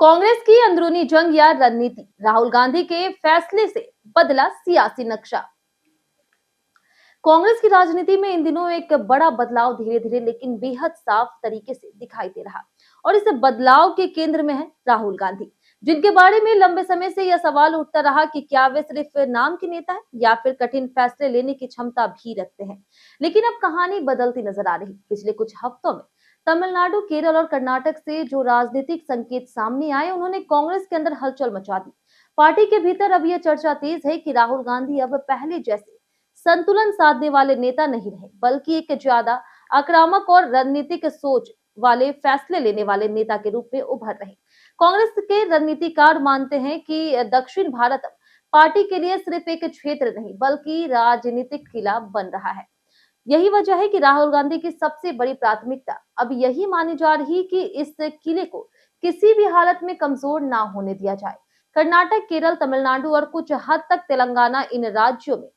कांग्रेस की अंदरूनी जंग या रणनीति, राहुल गांधी के फैसले से बदला सियासी नक्शा। कांग्रेस की राजनीति में इन दिनों एक बड़ा बदलाव धीरे धीरे लेकिन बेहद साफ तरीके से दिखाई दे रहा और इस बदलाव के केंद्र में है राहुल गांधी, जिनके बारे में लंबे समय से यह सवाल उठता रहा कि क्या वे सिर्फ नाम के नेता हैं या फिर कठिन फैसले लेने की क्षमता भी रखते हैं। लेकिन अब कहानी बदलती नजर आ रही। पिछले कुछ हफ्तों में तमिलनाडु, केरल और कर्नाटक से जो राजनीतिक संकेत सामने आए, उन्होंने कांग्रेस के अंदर हलचल मचा दी। पार्टी के भीतर अब यह चर्चा तेज है कि राहुल गांधी अब पहले जैसे संतुलन साधने वाले नेता नहीं रहे, बल्कि एक ज्यादा आक्रामक और रणनीतिक सोच वाले, फैसले लेने वाले नेता के रूप में उभर रहे। कांग्रेस के रणनीतिकार मानते हैं कि दक्षिण भारत अब पार्टी के लिए सिर्फ एक क्षेत्र नहीं बल्कि राजनीतिक किला बन रहा है। यही वजह है कि राहुल गांधी की सबसे बड़ी प्राथमिकता अब यही मानी जा रही कि इस किले को किसी भी हालत में कमजोर ना होने दिया जाए। कर्नाटक, केरल, तमिलनाडु और कुछ हद तक तेलंगाना, इन राज्यों में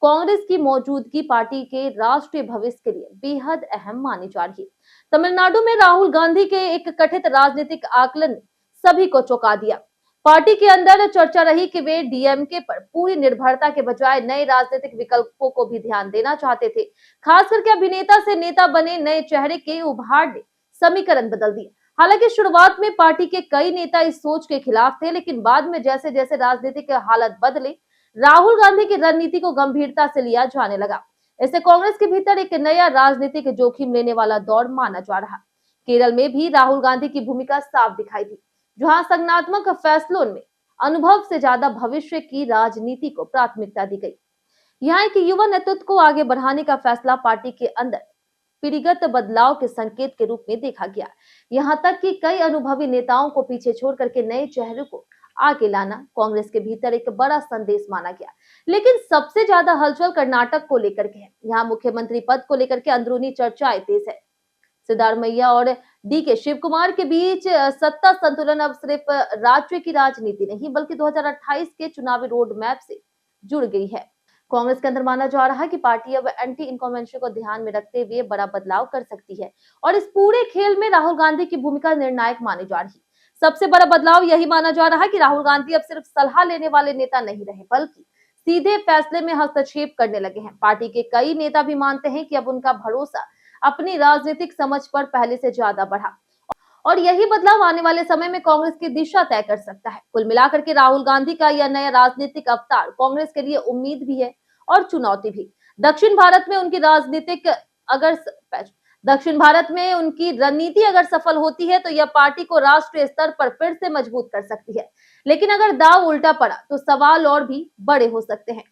कांग्रेस की मौजूदगी पार्टी के राष्ट्रीय भविष्य के लिए बेहद अहम मानी जा रही है। तमिलनाडु में राहुल गांधी के एक कथित राजनीतिक आकलन ने सभी को चौंका दिया। पार्टी के अंदर चर्चा रही कि वे डीएमके पर पूरी निर्भरता के बजाय नए राजनीतिक विकल्पों को भी ध्यान देना चाहते थे। खास करके अभिनेता से नेता बने नए चेहरे के उभार ने समीकरण बदल दिए। हालांकि शुरुआत में पार्टी के कई नेता इस सोच के खिलाफ थे, लेकिन बाद में जैसे जैसे राजनीतिक हालत बदले, राहुल गांधी की रणनीति को गंभीरता से लिया जाने लगा। इससे कांग्रेस के भीतर एक नया राजनीतिक जोखिम लेने वाला दौर माना जा रहा। केरल में भी राहुल गांधी की भूमिका साफ दिखाई दी, जहां संज्ञानात्मक फैसलों में अनुभव से ज्यादा भविष्य की राजनीति को प्राथमिकता दी गई। यहाँ एक युवा नेतृत्व को आगे बढ़ाने का फैसला पार्टी के अंदर पीढ़ीगत बदलाव के संकेत के रूप में देखा गया। यहां तक कि कई अनुभवी नेताओं को पीछे छोड़ करके नए चेहरों को आगे लाना कांग्रेस के भीतर एक बड़ा संदेश माना गया। लेकिन सबसे ज्यादा हलचल कर्नाटक को लेकर के है। यहाँ मुख्यमंत्री पद को लेकर के अंदरूनी चर्चाएं तेज है। सिद्धारमैया और डी के शिव कुमार के बीच सत्ता संतुलन अब सिर्फ राज्य की राजनीति नहीं बल्कि 2028 के चुनावी रोड मैप से जुड़ गई है। कांग्रेस के अंदर माना जा रहा है कि पार्टी अब एंटी इनकम्बेंसी को ध्यान में रखते हुए बड़ा बदलाव कर सकती है और इस पूरे खेल में राहुल गांधी की भूमिका निर्णायक मानी जा रही है। सबसे बड़ा बदलाव यही माना जा रहा है कि राहुल गांधी अब सिर्फ सलाह लेने वाले नेता नहीं रहे बल्कि सीधे फैसले में हस्तक्षेप करने लगे हैं। पार्टी के कई नेता भी मानते हैं कि अब उनका भरोसा अपनी राजनीतिक समझ पर पहले से ज्यादा बढ़ा और यही बदलाव आने वाले समय में कांग्रेस की दिशा तय कर सकता है। कुल मिलाकर के राहुल गांधी का यह नया राजनीतिक अवतार कांग्रेस के लिए उम्मीद भी है और चुनौती भी। दक्षिण भारत में उनकी राजनीतिक अगर दक्षिण भारत में उनकी रणनीति अगर सफल होती है तो यह पार्टी को राष्ट्रीय स्तर पर फिर से मजबूत कर सकती है। लेकिन अगर दाव उल्टा पड़ा तो सवाल और भी बड़े हो सकते हैं।